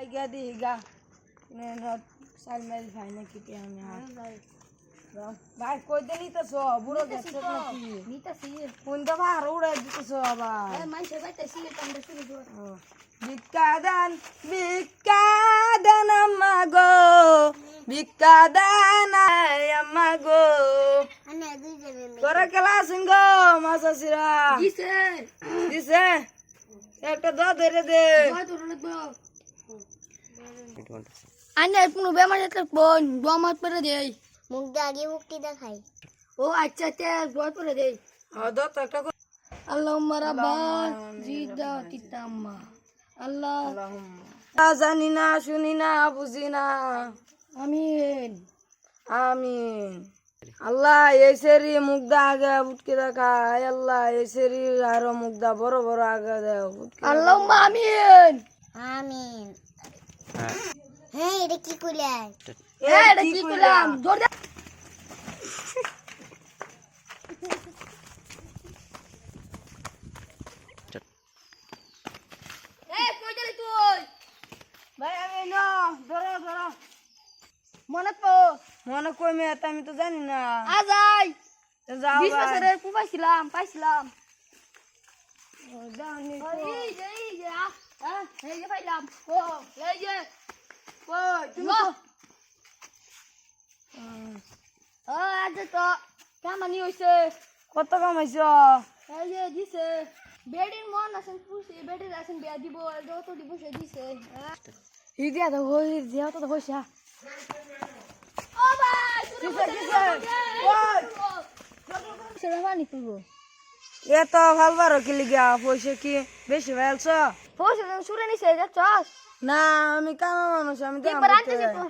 গিয়া দি গা সাল মেল ভাই নাকি কে আমি ভাই কই দিলি তো সো বুড়ো গেছে নাকি নিতাছি কোন দফা আর উড়াই দিতেছ আবার এ মাইছে বাইতেছি কামড়ে শুরু কর ভিক্ষা দান আম্মা গো ভিক্ষা দান আম্মা গো আনে দুই জনে তোরা কেলা আসেন গো মাসাসিরা দিছে দিছে একটা ধরে দে কত লাগবে আনে কোনো বেমার আছে বোন দমাত করে দেই মুখ দাগি মুক্তি দেখাই ও আচ্ছা তে দোয়াত করে দেই দো তো একটা আল্লাহুম্মা রাব্বা জিদা তিতাম্মা আল্লাহ জানি না শুনি না বুঝি না আমিন আমিন আল্লাহ এই সেরি মুগ্ধা আগে উঠকে দেখা আল্লাহ এই সেরি আরো মুগ্ধা বড় বড় আগে দেও আল্লাহুম্মা আমিন আমিন হ্যাঁ এটা কি কইলাই এটা কি করলাম জোর দে এই কই গেলি তুই ভাই আমি ন ধরো ধরো মনে তো মনে কই মে আমি তো জানি না আজ আই যাও 20 বছরের পাইছিলাম জানি এই যে এই যে পাইলাম ও এই যে কই তুমি লো ও আজ তো কামানি হইছে কত কামাইছ এই যে দিছে বেডির মন আছেন পুষি বেডির আছেন বিয়া দিব যত দিব সে দিছে ইদিয়া তো হই দিয়া তো হইছা ও ভাই ওই সেটা পানি তুলব এ তো ভালবার কি লিগা পয়সা কি বেশি ভালছ পয়সা সুরে নিছে দেখছস না আমি কামা মানুষ আমি তো এবার আনতেছি তো